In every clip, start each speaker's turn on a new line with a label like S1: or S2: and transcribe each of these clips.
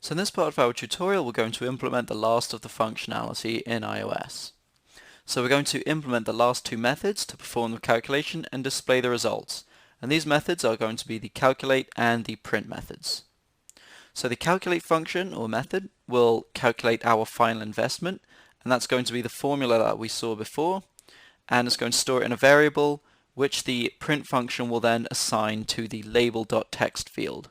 S1: So in this part of our tutorial, we're going to implement the last of the functionality in iOS. So we're going to implement the last two methods to perform the calculation and display the results. And these methods are going to be the calculate and the print methods. So the calculate function or method will calculate our final investment, and that's going to be the formula that we saw before, and it's going to store it in a variable which the print function will then assign to the label.text field.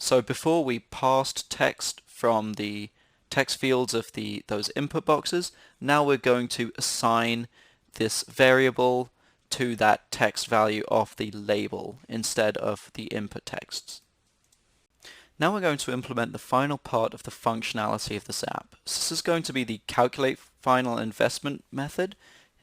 S1: So before we passed text from the text fields of those input boxes, now we're going to assign this variable to that text value of the label instead of the input texts. Now we're going to implement the final part of the functionality of this app. So this is going to be the calculate final investment method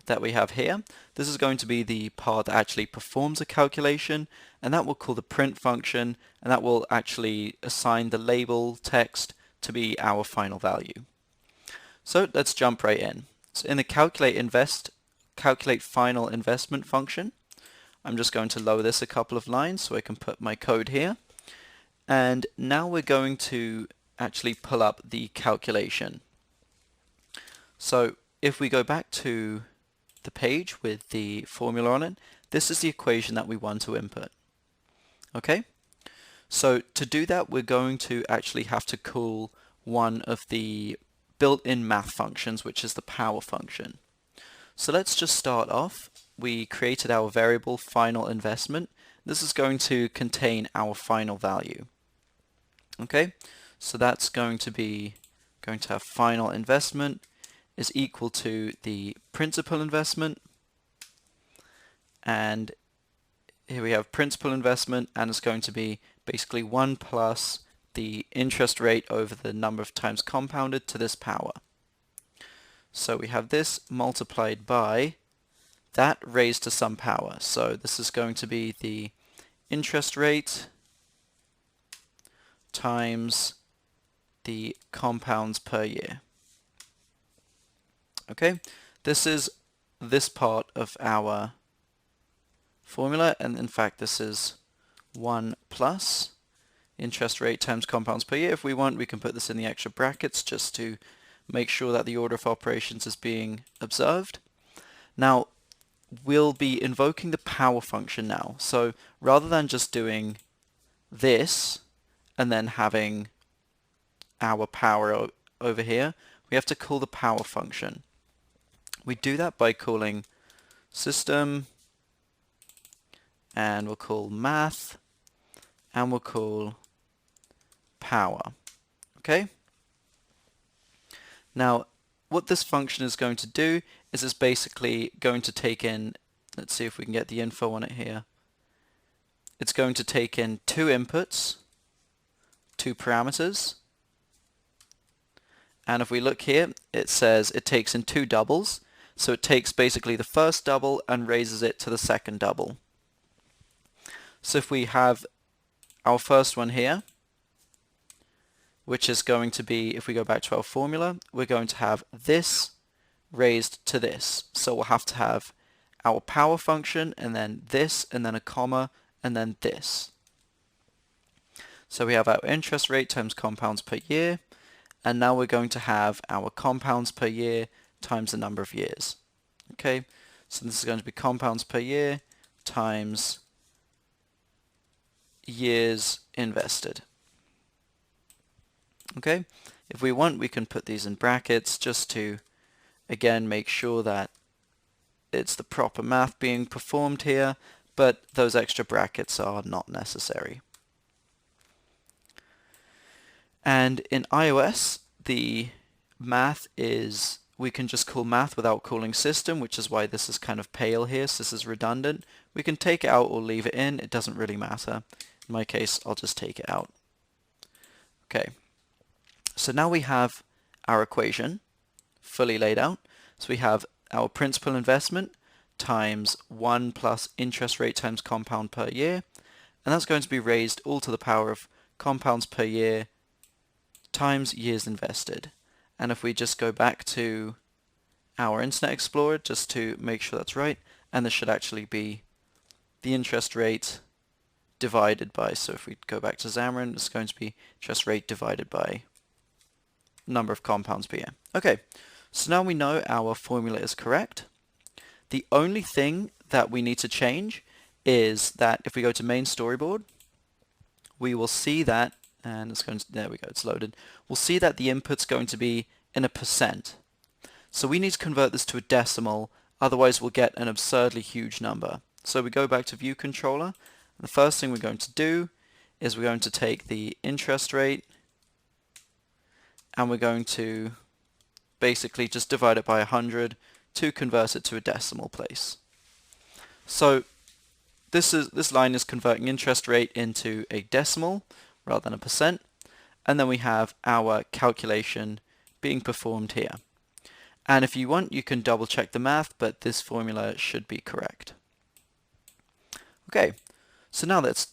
S1: that we have here. This is going to be the part that actually performs a calculation, and that we'll call the print function, and that will actually assign the label text to be our final value. So let's jump right in. So in the calculate final investment function, I'm just going to lower this a couple of lines so I can put my code here. And now we're going to actually pull up the calculation. So if we go back to the page with the formula on it, this is the equation that we want to input. Okay? So to do that, we're going to actually have to call one of the built-in math functions, which is the power function. So let's just start off. We created our variable final investment. This is going to contain our final value. Okay, so that's going to have final investment is equal to the principal investment, and here we have principal investment, and it's going to be basically 1 plus the interest rate over the number of times compounded to this power. So we have this multiplied by that raised to some power. So this is going to be the interest rate times the compounds per year. Okay, this is this part of our formula, and in fact this is 1 plus interest rate times compounds per year. If we want, we can put this in the extra brackets just to make sure that the order of operations is being observed. Now we'll be invoking the power function now. So rather than just doing this and then having our power over here, we have to call the power function. We do that by calling system, and we'll call math, and we'll call power. Okay? Now, what this function is going to do is it's basically going to take in, let's see if we can get the info on it here. It's going to take in two inputs, two parameters, and if we look here, it says it takes in two doubles. So it takes basically the first double and raises it to the second double. So if we have our first one here, which is going to be, if we go back to our formula, we're going to have this raised to this. So we'll have to have our power function, and then this, and then a comma, and then this. So we have our interest rate times compounds per year, and now we're going to have our compounds per year times the number of years. Okay, so this is going to be compounds per year times years invested. Okay, if we want, we can put these in brackets just to, again, make sure that it's the proper math being performed here, but those extra brackets are not necessary. And in iOS, the math is, we can just call math without calling system, which is why this is kind of pale here, so this is redundant. We can take it out or leave it in, it doesn't really matter. In my case, I'll just take it out. Okay, so now we have our equation fully laid out. So we have our principal investment times 1 plus interest rate times compound per year, and that's going to be raised all to the power of compounds per year times years invested. And if we just go back to our Internet Explorer just to make sure that's right, and this should actually be the interest rate divided by, so if we go back to Xamarin, it's going to be interest rate divided by number of compounds per year. Okay, so now we know our formula is correct. The only thing that we need to change is that if we go to main storyboard, we will see that, and it's going to, there we go, it's loaded. We'll see that the input's going to be in a percent. So we need to convert this to a decimal, otherwise we'll get an absurdly huge number. So we go back to view controller. The first thing we're going to do is we're going to take the interest rate and we're going to basically just divide it by 100 to convert it to a decimal place. So this line is converting interest rate into a decimal rather than a percent, and then we have our calculation being performed here. And if you want, you can double check the math, but this formula should be correct. Okay, so now let's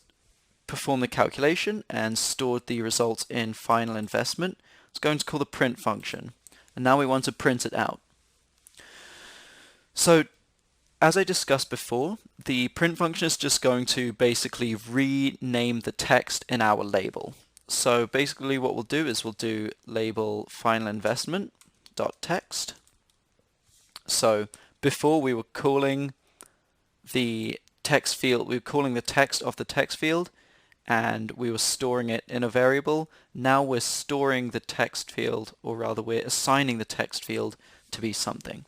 S1: perform the calculation and stored the results in final investment. It's going to call the print function, and now we want to print it out. So as I discussed before, the print function is just going to basically rename the text in our label. So basically what we'll do is we'll do label final investment dot text. So before we were calling the text field, we were calling the text of the text field and we were storing it in a variable. Now we're storing the text field, or rather we're assigning the text field to be something.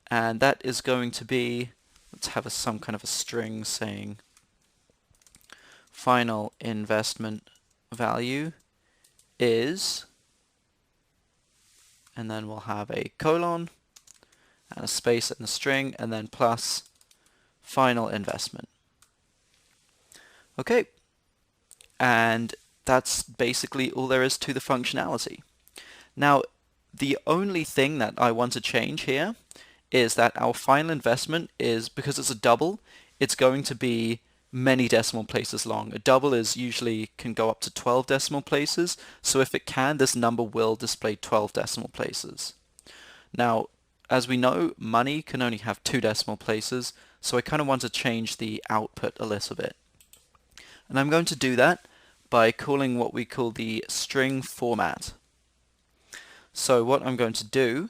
S1: And that is going to be, let's have some kind of a string saying final investment value is, and then we'll have a colon and a space and a string, and then plus final investment. Okay, and that's basically all there is to the functionality. Now, the only thing that I want to change here is that our final investment is, because it's a double, it's going to be many decimal places long. A double is usually can go up to 12 decimal places, so if it can, this number will display 12 decimal places. Now, as we know, money can only have 2 decimal places, so I kind of want to change the output a little bit. And I'm going to do that by calling what we call the string format. So what I'm going to do,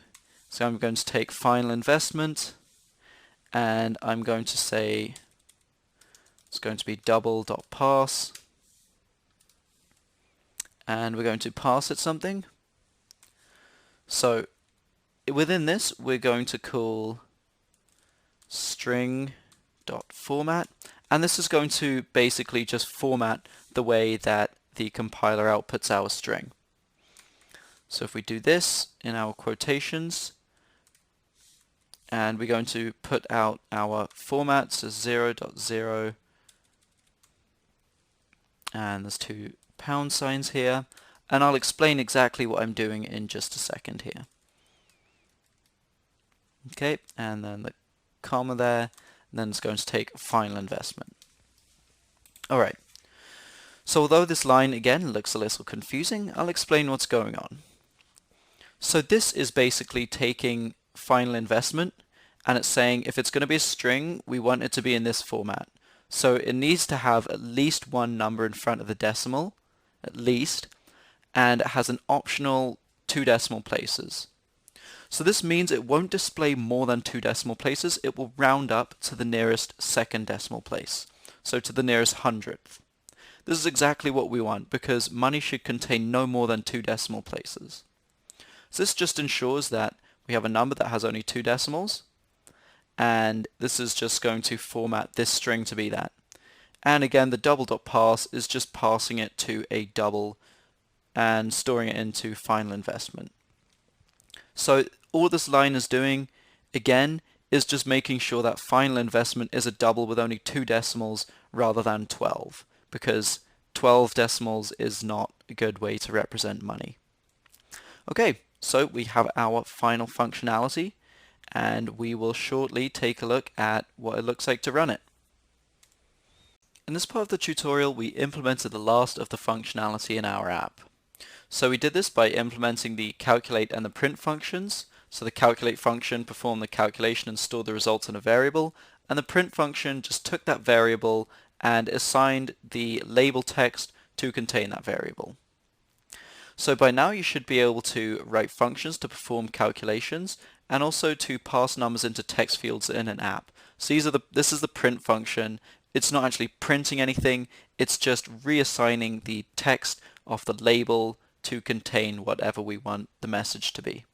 S1: so I'm going to take final investment and I'm going to say it's going to be double.parse, and we're going to pass it something. So within this we're going to call string.format, and this is going to basically just format the way that the compiler outputs our string. So if we do this in our quotations, and we're going to put out our formats as 0.0, and there's 2 pound signs here, and I'll explain exactly what I'm doing in just a second here. Okay, and then the comma there, and then it's going to take final investment. Alright, so although this line again looks a little confusing, I'll explain what's going on. So this is basically taking final investment, and it's saying if it's going to be a string, we want it to be in this format. So it needs to have at least one number in front of the decimal, at least, and it has an optional 2 decimal places. So this means it won't display more than 2 decimal places, it will round up to the nearest second decimal place, so to the nearest hundredth. This is exactly what we want, because money should contain no more than 2 decimal places. So this just ensures that we have a number that has only 2 decimals, and this is just going to format this string to be that. And again, the double.parse is just passing it to a double and storing it into final investment. So all this line is doing, again, is just making sure that final investment is a double with only 2 decimals rather than 12, because 12 decimals is not a good way to represent money. Okay, so we have our final functionality, and we will shortly take a look at what it looks like to run it. In this part of the tutorial, we implemented the last of the functionality in our app. So we did this by implementing the calculate and the print functions. So the calculate function performed the calculation and stored the results in a variable, and the print function just took that variable and assigned the label text to contain that variable. So by now you should be able to write functions to perform calculations and also to pass numbers into text fields in an app. So this is the print function. It's not actually printing anything, it's just reassigning the text of the label to contain whatever we want the message to be.